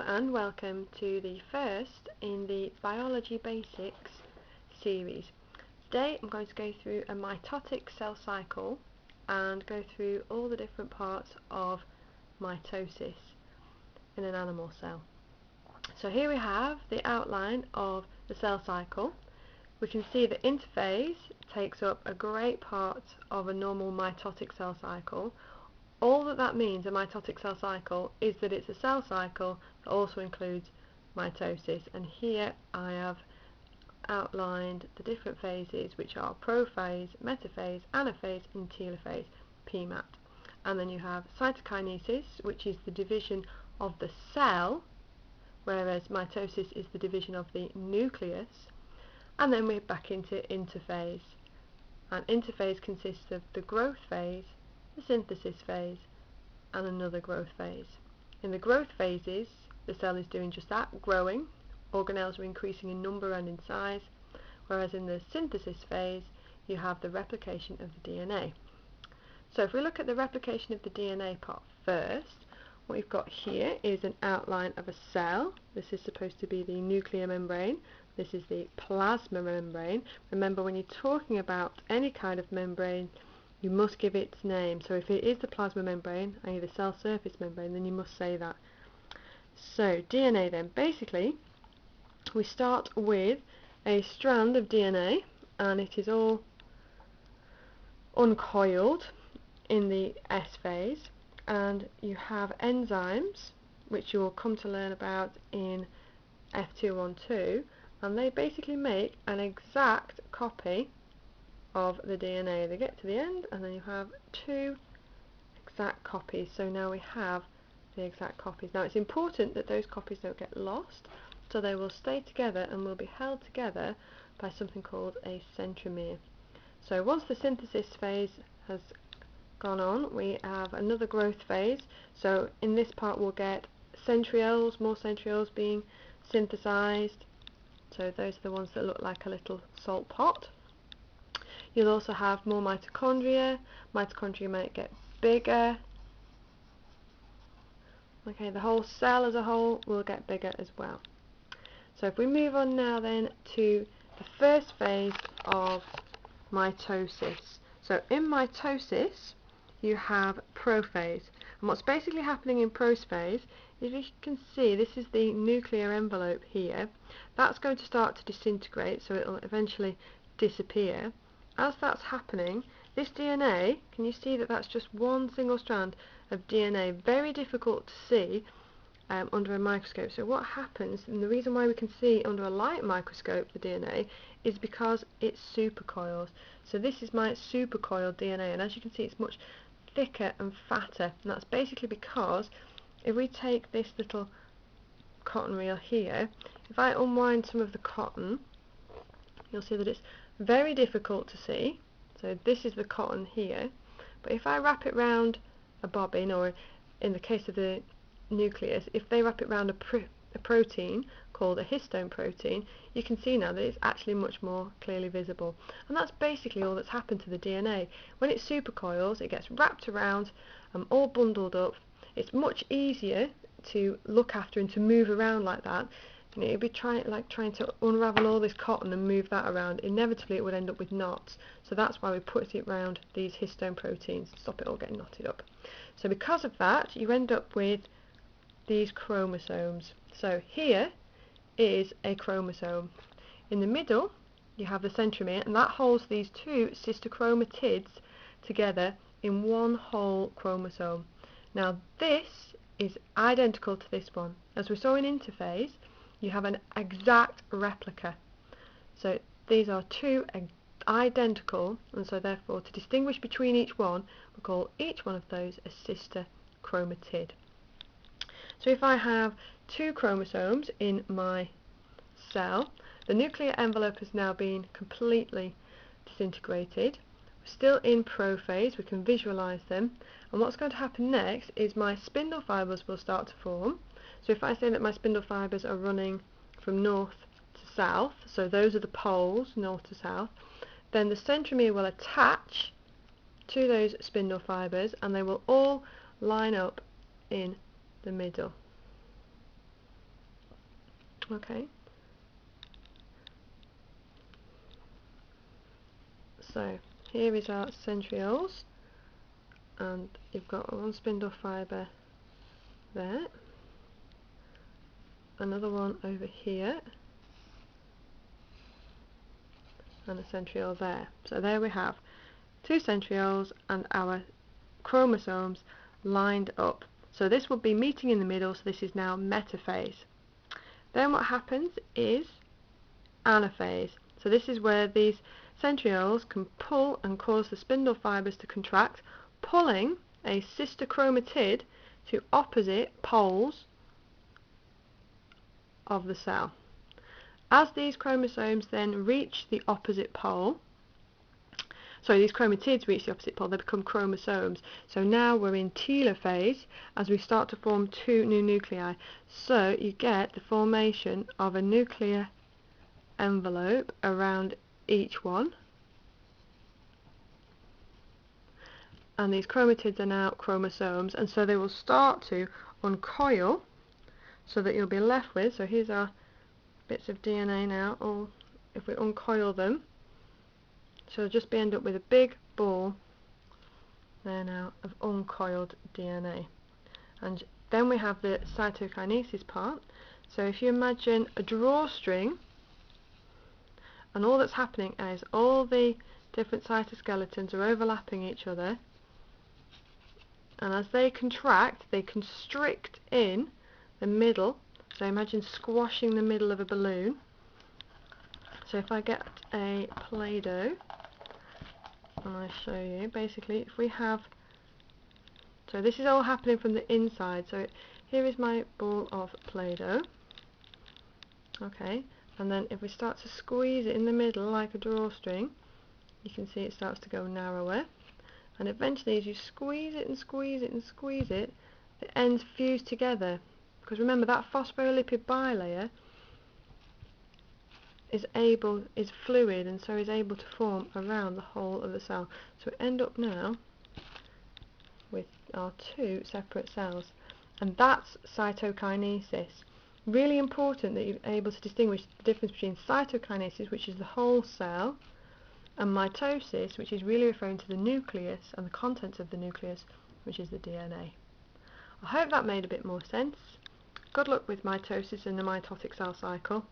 and welcome to the first in the Biology Basics series. Today I'm going to go through a mitotic cell cycle and go through all the different parts of mitosis in an animal cell. So here we have the outline of the cell cycle. We can see the interphase takes up a great part of a normal mitotic cell cycle. All that means, a mitotic cell cycle, is that it's a cell cycle that also includes mitosis, and here I have outlined the different phases, which are prophase, metaphase, anaphase and telophase, PMAT. And then you have cytokinesis, which is the division of the cell, whereas mitosis is the division of the nucleus. And then we're back into interphase, and interphase consists of the growth phase, the synthesis phase and another growth phase. In the growth phases, the cell is doing just that, growing. Organelles are increasing in number and in size, whereas in the synthesis phase you have the replication of the DNA. So if we look at the replication of the DNA part first, what we've got here is an outline of a cell. This is supposed to be the nuclear membrane. This is the plasma membrane. Remember, when you're talking about any kind of membrane, you must give its name. So if it is the plasma membrane, i.e. the cell surface membrane, then you must say that. So DNA then, basically we start with a strand of DNA, and it is all uncoiled in the S phase, and you have enzymes which you will come to learn about in F212, and they basically make an exact copy of the DNA. They get to the end and then you have two exact copies. So now we have the exact copies. Now it's important that those copies don't get lost, so they will stay together and will be held together by something called a centromere. So once the synthesis phase has gone on, we have another growth phase. So in this part we'll get centrioles, more centrioles being synthesized. So those are the ones that look like a little salt pot. You'll also have more mitochondria. Mitochondria might get bigger. Okay, the whole cell as a whole will get bigger as well. So if we move on now then to the first phase of mitosis. So in mitosis you have prophase. And what's basically happening in prophase is, you can see, this is the nuclear envelope here. That's going to start to disintegrate, so it will eventually disappear. As that's happening, this DNA, can you see that that's just one single strand of DNA, very difficult to see under a microscope. So what happens, and the reason why we can see under a light microscope the DNA, is because it supercoils. So this is my supercoiled DNA, and as you can see it's much thicker and fatter, and that's basically because if we take this little cotton reel here, if I unwind some of the cotton, you'll see that it's very difficult to see. So this is the cotton here, but if I wrap it round a bobbin, or in the case of the nucleus, if they wrap it round a protein called a histone protein, you can see now that it's actually much more clearly visible. And that's basically all that's happened to the DNA. When it supercoils, it gets wrapped around, all bundled up. It's much easier to look after and to move around like that. And it'd be trying to unravel all this cotton and move that around. Inevitably it would end up with knots. So that's why we put it around these histone proteins to stop it all getting knotted up. So because of that, you end up with these chromosomes. So here is a chromosome. In the middle you have the centromere, and that holds these two sister chromatids together in one whole chromosome. Now this is identical to this one. As we saw in interphase, you have an exact replica. So these are two identical, and so therefore to distinguish between each one, we call each one of those a sister chromatid. So if I have two chromosomes in my cell, the nuclear envelope has now been completely disintegrated. We're still in prophase, we can visualize them, and what's going to happen next is my spindle fibers will start to form. So if I say that my spindle fibers are running from north to south, so those are the poles, north to south, then the centromere will attach to those spindle fibers and they will all line up in the middle. Okay, so here is our centrioles, and you've got one spindle fibre there, another one over here, and a centriole there. So there we have two centrioles and our chromosomes lined up. So this would be meeting in the middle, so this is now metaphase. Then what happens is anaphase. So this is where these centrioles can pull and cause the spindle fibres to contract, pulling a sister chromatid to opposite poles of the cell. As these chromosomes then reach the opposite pole, these chromatids reach the opposite pole, they become chromosomes. So now we're in telophase as we start to form two new nuclei. So you get the formation of a nuclear envelope around each one. And these chromatids are now chromosomes, and so they will start to uncoil so that you'll be left with, so here's our bits of DNA now, or if we uncoil them, so you'll just end up with a big ball there now of uncoiled DNA. And then we have the cytokinesis part. So if you imagine a drawstring, and all that's happening is all the different cytoskeletons are overlapping each other, and as they contract, they constrict in the middle. So imagine squashing the middle of a balloon. So if I get a Play-Doh and I show you, basically if we have, so this is all happening from the inside, so here is my ball of Play-Doh, okay, and then if we start to squeeze it in the middle like a drawstring, you can see it starts to go narrower, and eventually as you squeeze it and squeeze it and squeeze it, the ends fuse together, because remember that phospholipid bilayer is fluid and so is able to form around the whole of the cell. So we end up now with our two separate cells, and that's cytokinesis. Really important that you're able to distinguish the difference between cytokinesis, which is the whole cell, and mitosis, which is really referring to the nucleus and the contents of the nucleus, which is the DNA. I hope that made a bit more sense. Good luck with mitosis and the mitotic cell cycle.